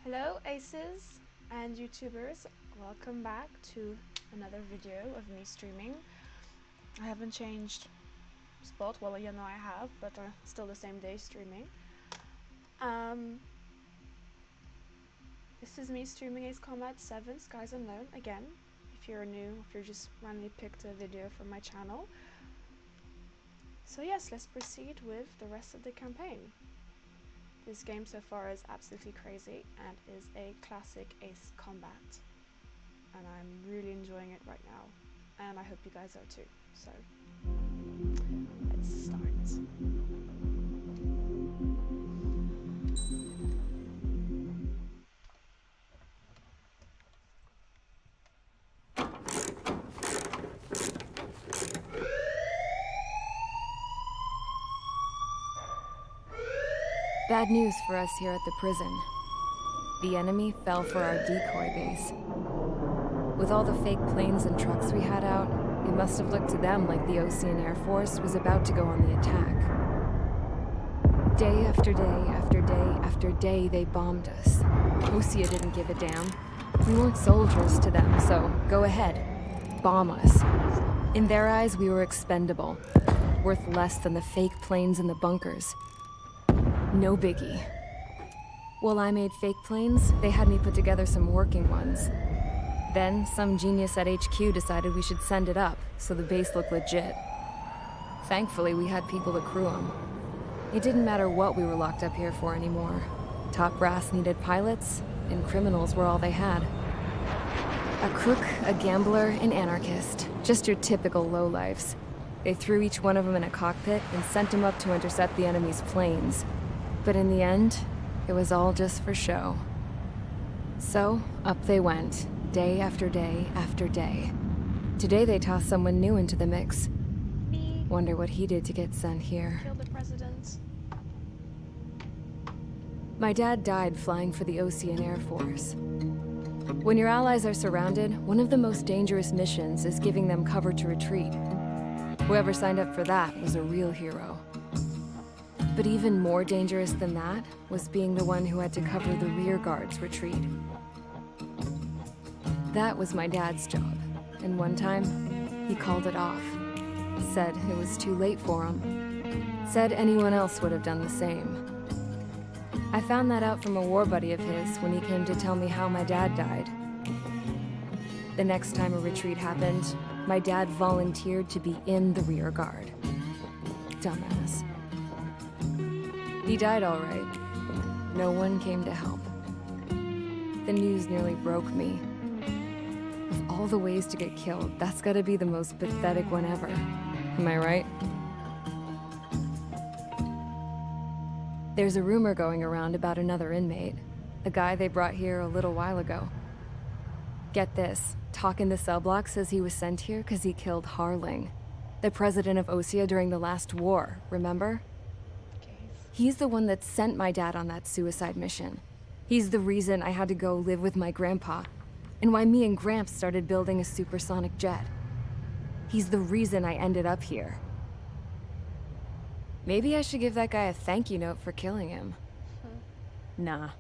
Hello Aces and YouTubers, welcome back to another video of me streaming. I haven't changed spot, well you know I have, but still the same day streaming. This is me streaming Ace Combat 7 Skies Unknown again. If you're new, if you just randomly picked a video from my channel. So yes, let's proceed with the rest of the campaign. This game so far is absolutely crazy and is a classic Ace Combat. And I'm really enjoying it right now. And I hope you guys are too. So, let's start. Bad news for us here at the prison. The enemy fell for our decoy base. With all the fake planes and trucks we had out, it must have looked to them like the Ocean Air Force was about to go on the attack. Day after day after day after day, they bombed us. Osea didn't give a damn. We weren't soldiers to them, so go ahead. Bomb us. In their eyes, we were expendable. Worth less than the fake planes in the bunkers. No biggie. While I made fake planes, they had me put together some working ones. Then, some genius at HQ decided we should send it up, so the base looked legit. Thankfully, we had people to crew them. It didn't matter what we were locked up here for anymore. Top brass needed pilots, and criminals were all they had. A crook, a gambler, an anarchist. Just your typical lowlifes. They threw each one of them in a cockpit and sent them up to intercept the enemy's planes. But in the end, it was all just for show. So, up they went, day after day after day. Today they tossed someone new into the mix. Me. Wonder what he did to get sent here. Kill the president. My dad died flying for the Ocean Air Force. When your allies are surrounded, one of the most dangerous missions is giving them cover to retreat. Whoever signed up for that was a real hero. But even more dangerous than that was being the one who had to cover the rear guard's retreat. That was my dad's job, and one time, he called it off. Said it was too late for him. Said anyone else would have done the same. I found that out from a war buddy of his when he came to tell me how my dad died. The next time a retreat happened, my dad volunteered to be in the rear guard. Dumbass. He died all right. No one came to help. The news nearly broke me. Of all the ways to get killed, that's gotta be the most pathetic one ever. Am I right? There's a rumor going around about another inmate. A guy they brought here a little while ago. Get this, talk in the cell block says he was sent here because he killed Harling, the president of Osea during the last war, remember? He's the one that sent my dad on that suicide mission. He's the reason I had to go live with my grandpa, and why me and Gramps started building a supersonic jet. He's the reason I ended up here. Maybe I should give that guy a thank you note for killing him. Nah.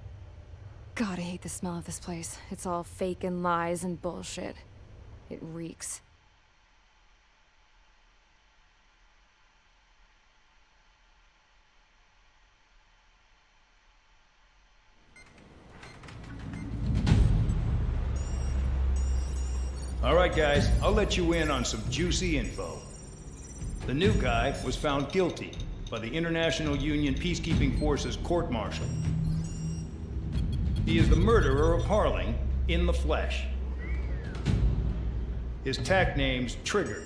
God, I hate the smell of this place. It's all fake and lies and bullshit. It reeks. All right, guys, I'll let you in on some juicy info. The new guy was found guilty by the International Union Peacekeeping Forces court-martial. He is the murderer of Harling in the flesh. His TAC name's Trigger.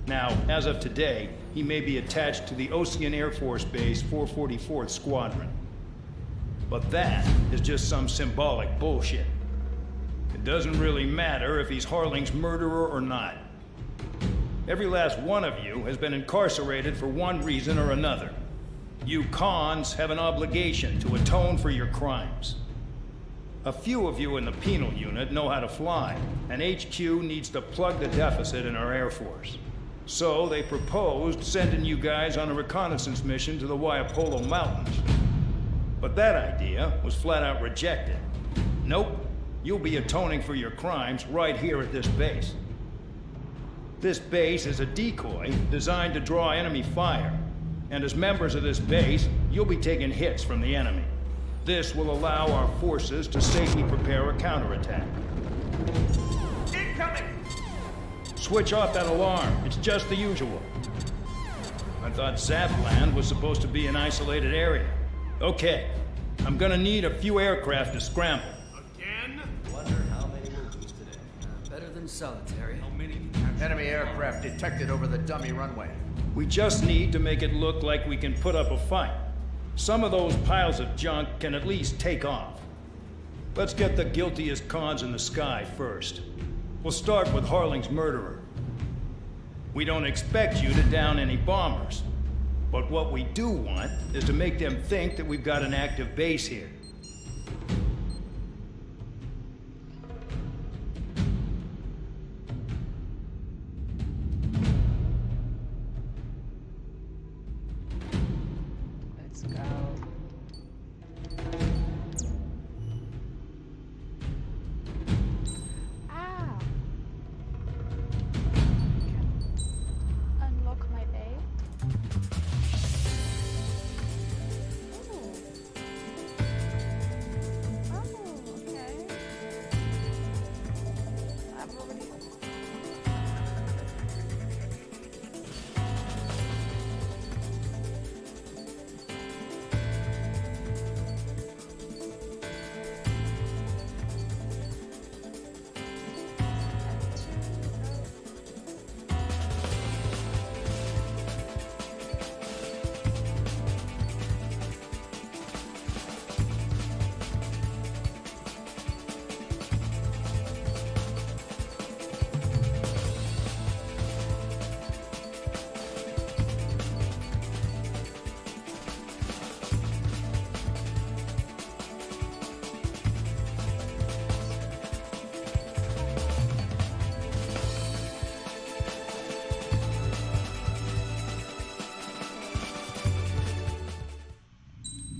Now, as of today, he may be attached to the Ocean Air Force Base 444th Squadron. But that is just some symbolic bullshit. It doesn't really matter if he's Harling's murderer or not. Every last one of you has been incarcerated for one reason or another. You cons have an obligation to atone for your crimes. A few of you in the penal unit know how to fly, and HQ needs to plug the deficit in our Air Force. So they proposed sending you guys on a reconnaissance mission to the Waiapolo Mountains. But that idea was flat out rejected. Nope, you'll be atoning for your crimes right here at this base. This base is a decoy designed to draw enemy fire. And as members of this base, you'll be taking hits from the enemy. This will allow our forces to safely prepare a counterattack. Incoming! Switch off that alarm. It's just the usual. I thought Zapland was supposed to be an isolated area. Okay, I'm gonna need a few aircraft to scramble. Again? Wonder how many we'll lose today. Better than solitary. How many? Enemy aircraft detected over the dummy runway. We just need to make it look like we can put up a fight. Some of those piles of junk can at least take off. Let's get the guiltiest cons in the sky first. We'll start with Harling's murderer. We don't expect you to down any bombers. But what we do want is to make them think that we've got an active base here. Let's go. Ah. Can unlock my bay. Oh, okay. I've already.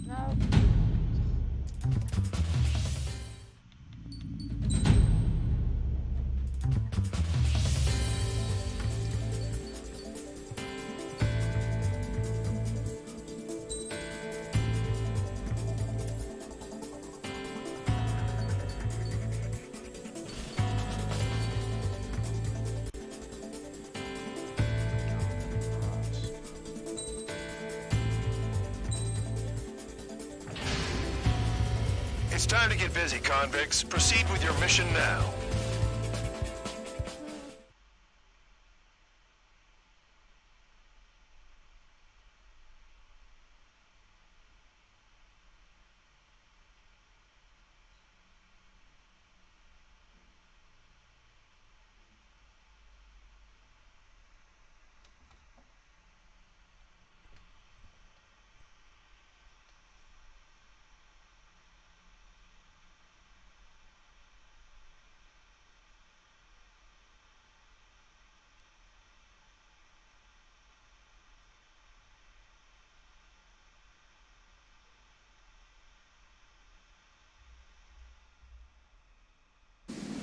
No. It's time to get busy, convicts. Proceed with your mission now.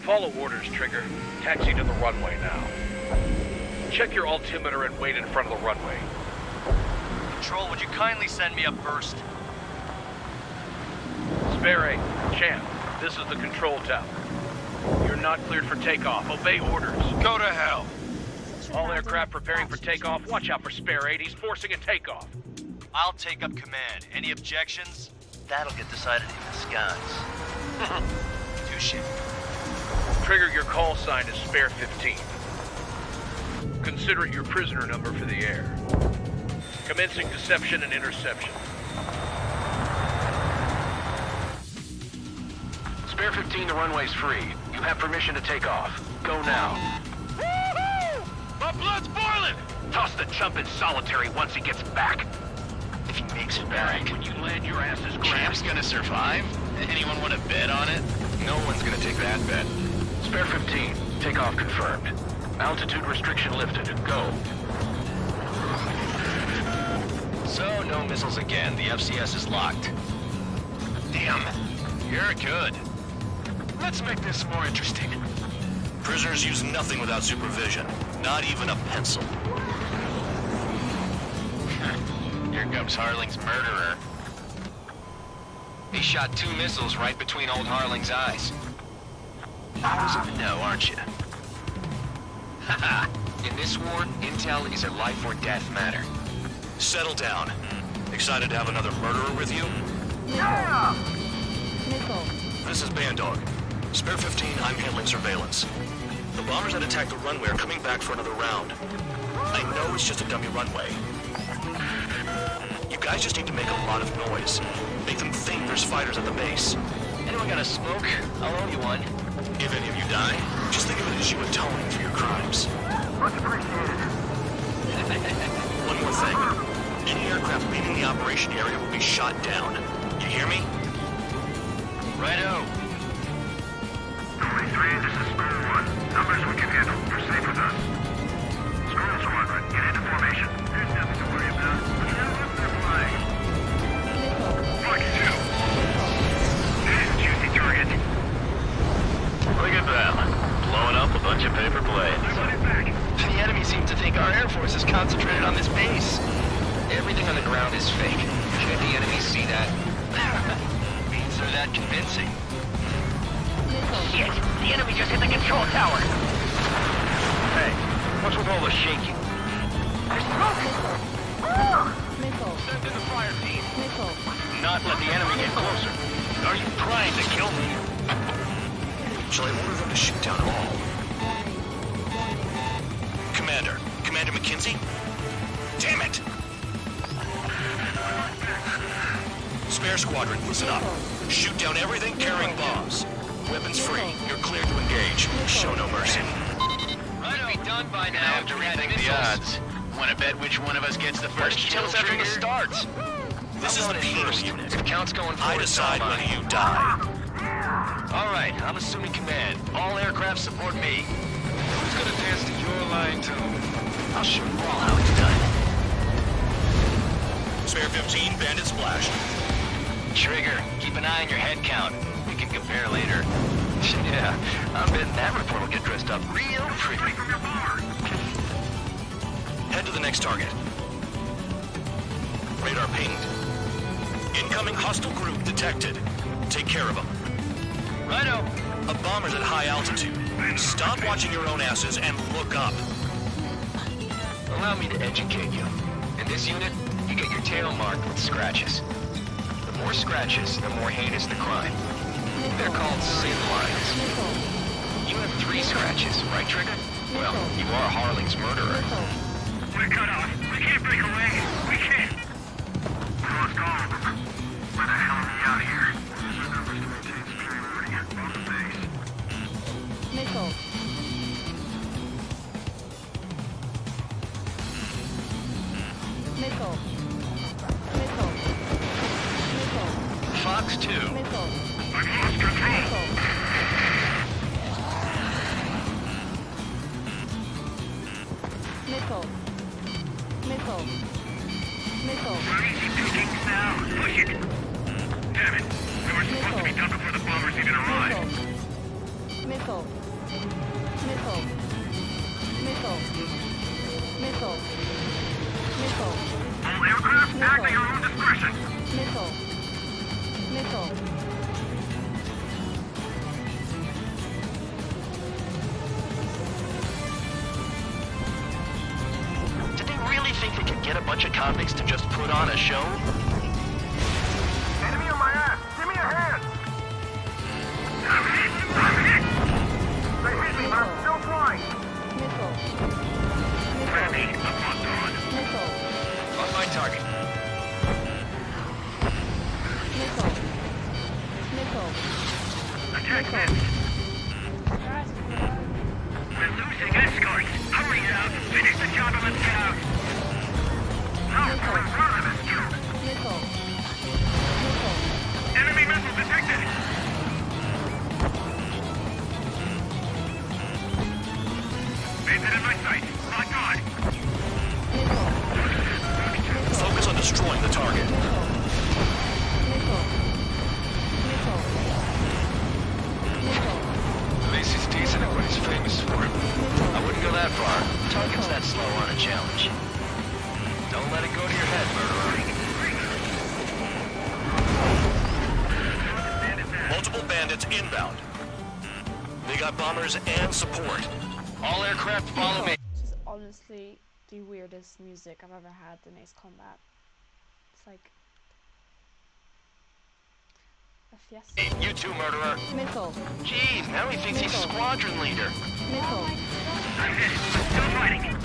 Follow orders, Trigger. Taxi to the runway now. Check your altimeter and wait in front of the runway. Control, would you kindly send me up first? Spare 8, Champ, this is the control tower. You're not cleared for takeoff. Obey orders. Go to hell. All aircraft preparing for takeoff. Watch out for Spare 8. He's forcing a takeoff. I'll take up command. Any objections? That'll get decided in the skies. Touche. Trigger, your call sign is Spare 15. Consider it your prisoner number for the air. Commencing deception and interception. Spare 15, the runway's free. You have permission to take off. Go now. My blood's boiling! Toss the chump in solitary once he gets back. If he makes it back. When you land, your ass is Champ's grabbed. gonna survive? Anyone want to bet on it? No one's gonna take that bet. Spare 15, takeoff confirmed. Altitude restriction lifted. Go. So, no missiles again. The FCS is locked. Damn. You're good. Let's make this more interesting. Prisoners use nothing without supervision. Not even a pencil. Here comes Harling's murderer. He shot 2 missiles right between old Harling's eyes. Always in the know, aren't you? Haha. In this war, intel is a life or death matter. Settle down. Excited to have another murderer with you? Nickel. This is Bandog. Spare 15, I'm handling surveillance. The bombers that attacked the runway are coming back for another round. I know it's just a dummy runway. You guys just need to make a lot of noise. Make them think there's fighters at the base. Anyone got a smoke? I'll owe you one. If any of you die, just think of it as you atoning for your crimes. Much appreciated. One more thing. Any aircraft leaving the operation area will be shot down. You hear me? Righto. 23, this is School 1. Numbers we can handle. Proceed with us. School Squadron, get into formation. There's nothing to worry about. They're flying. Fox 2. Juicy target. Look at them. Blowing up a bunch of paper planes. Back. The enemy seems to think our air force is concentrated on this base. Everything on the ground is fake. Can't the enemy see that? Means they're that convincing. Shit! The enemy just hit the control tower! Hey, what's with all the shaking? There's smoke! Nickel. Send in the fire team! Nickel. Not let the enemy get closer. Are you trying to kill me? Shall I order them to shoot down all? Commander McKenzie? Damn it! Spare squadron, listen up. Shoot down everything carrying bombs. Weapons free. You're cleared to engage. Show no mercy. Might be done by now to rethink the odds. Want to bet which one of us gets the first kill after the starts? This is the penal unit. If count's going forward, I decide so am whether you die. All right, I'm assuming command. All aircraft support me. Who's gonna dance to your line tune? I'll shoot them all how it's done. Spare 15, bandit splashed. Trigger, keep an eye on your head count. We can compare later. Yeah, I'm betting that report will get dressed up real pretty. Head to the next target. Radar pinged. Incoming hostile group detected. Take care of them. Righto. A bomber's at high altitude. Stop watching your own asses and look up. Allow me to educate you. In this unit, you get your tail marked with scratches. The more scratches, the more heinous the crime. They're called sin lines. You have 3 scratches, right, Trigger? Well, you are Harling's murderer. We're cut off. We can't break away. We can't. Lost all of them. Where the hell are we out here? Use our numbers to maintain superiority on the base. Nickel. Nickel. Nickel. Nickel. Fox 2. Nickel. I've lost control. Nickel. Nickel. Nickel. Nickel. We're easy pickings now. Push it. Damn it. We were supposed to be done before the bombers even arrived. Nickel. Nickel. Nickel. Nickel. Nickel. All aircraft, act at your own discretion. Nickel. Nickel. Did they really think they could get a bunch of convicts to just put on a show? Enemy on my ass. Give me a hand. I'm hit. They hit me, but I'm still flying. Nickel. Ready. Nickel. I'm locked on. Nickel. On my target. Nickel. Nickel. Attack missed. We're losing escorts. Hurry now. Finish the job and let's get out. How far in front of us? Nickel. Nickel. Enemy missile detected. Bandit in my sight. Lock on. Nickel. Focus on destroying the target. Nickel. Nickel. multiple bandits inbound. They got bombers and support. All aircraft follow me. This is honestly the weirdest music I've ever had in Ace Combat. It's like a fiesta. You too, murderer. Missile. Jeez, now he thinks he's squadron leader. Missile. I'm hit. Still fighting.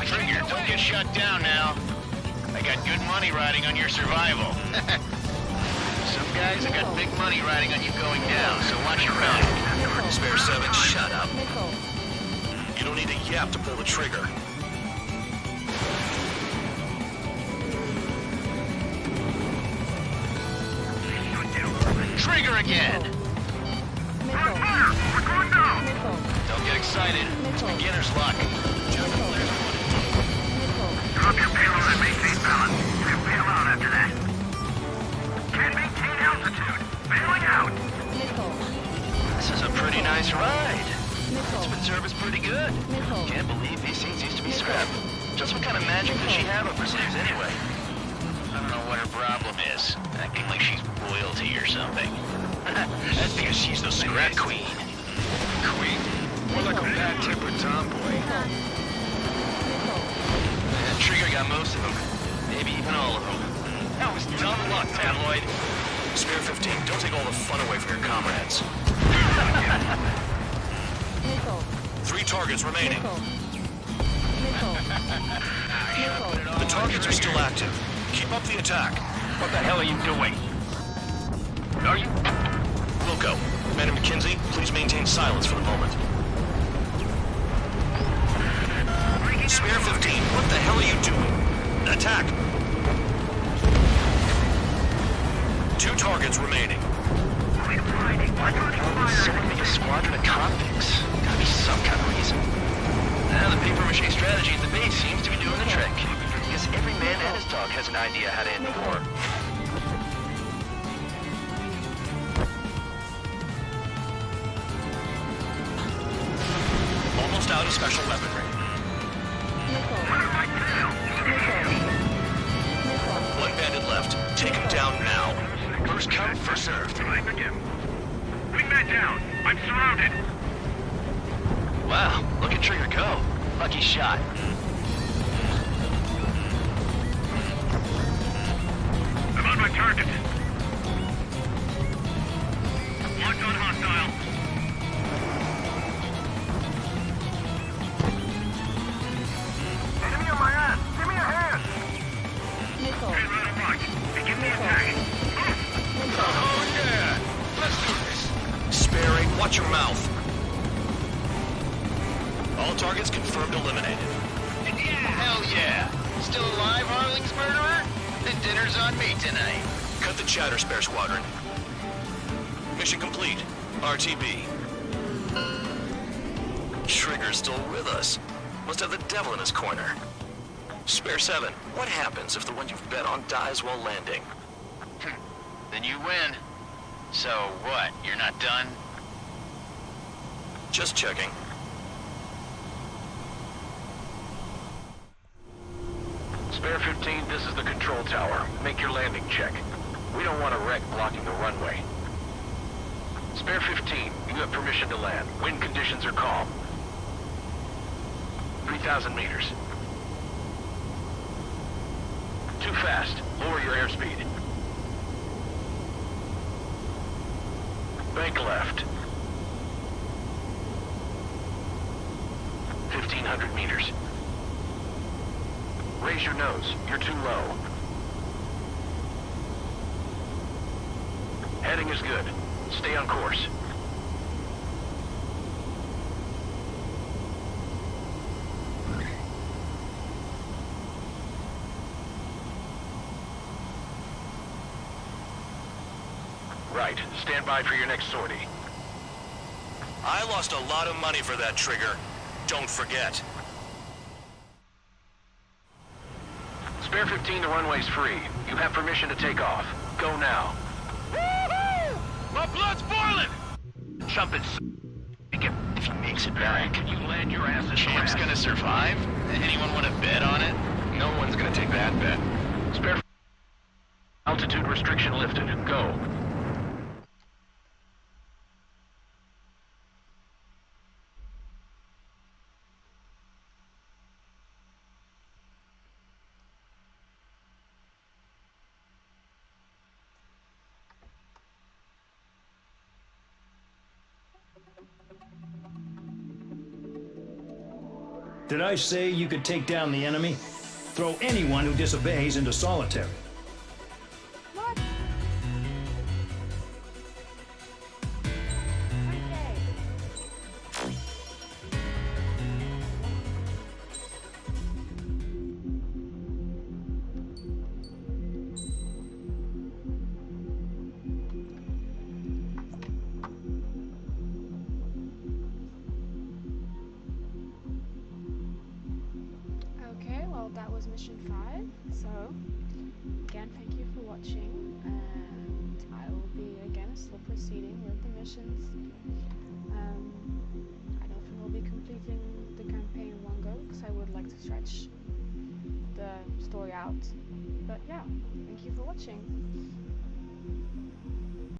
Trigger, don't get shut down now. I got good money riding on your survival. Some guys have got big money riding on you going down, so watch your mouth. Spare 7, shut up. Missile. You don't need a yap to pull the trigger. Trigger again! Missile. We're going down. Missile. Don't get excited. It's beginner's luck. Drop your payload and maintain balance. We'll bail out after that. Can't maintain altitude. Bailing out. Missile. This is a pretty nice ride. Missile. This service pretty good. Missile. Can't believe these things used to be scrapped. Just what kind of magic does she have up her sleeves anyway? I don't know what her problem is. Acting like she's royalty or something. That's because she's the scrap queen. Queen? More like a bad-tempered tomboy. Trigger got most of them. Maybe even all of them. That was dumb luck, Tabloid. Spare 15, don't take all the fun away from your comrades. Missile. 3 targets remaining. Missile. Missile. The targets are still active. Keep up the attack. What the hell are you doing? Are you... Wilco, Madam McKenzie, please maintain silence for the moment. Spare 15, what the hell are you doing? Attack! 2 targets remaining. Someone make a squadron of convicts. Gotta be some kind of reason. Now the paper-mache strategy at the base seems to be doing the trick. Guess every man and his dog has an idea how to end the war. Almost out of special weaponry. One bandit left. Take him down now. First come, first served. Wingman down. I'm surrounded. Wow, look at Trigger go. Lucky shot. I'm on my target. Locked on hostile. Enemy on my ass. Give me a hand. Missile. Hey, right on rock. Begin the attack. Oh yeah! Let's do this. Sparing, watch your mouth. All targets confirmed eliminated. Hell yeah! Still alive, Harling's murderer? Then dinner's on me tonight. Cut the chatter, Spare Squadron. Mission complete. RTB. Trigger's still with us. Must have the devil in his corner. Spare 7, what happens if the one you've bet on dies while landing? Then you win. So what, you're not done? Just checking. Spare 15, this is the control tower. Make your landing check. We don't want a wreck blocking the runway. Spare 15, you have permission to land. Wind conditions are calm. 3,000 meters. Too fast. Lower your airspeed. Bank left. 1,500 meters. Raise your nose. You're too low. Heading is good. Stay on course. Right. Stand by for your next sortie. I lost a lot of money for that Trigger. Don't forget. Spare 15, the runway's free. You have permission to take off. Go now. Woohoo! My blood's boiling! Jump it. If he makes it back, You land your ass in Champ's gonna survive? Anyone want to bet on it? No one's gonna take that bet. Spare Altitude restriction lifted. Go. Did I say you could take down the enemy? Throw anyone who disobeys into solitary. What? Okay. Okay, well that was mission 5. So again, thank you for watching, and I will be again still proceeding with the missions. I don't think we'll be completing the campaign in one go because I would like to stretch the story out. But yeah, thank you for watching.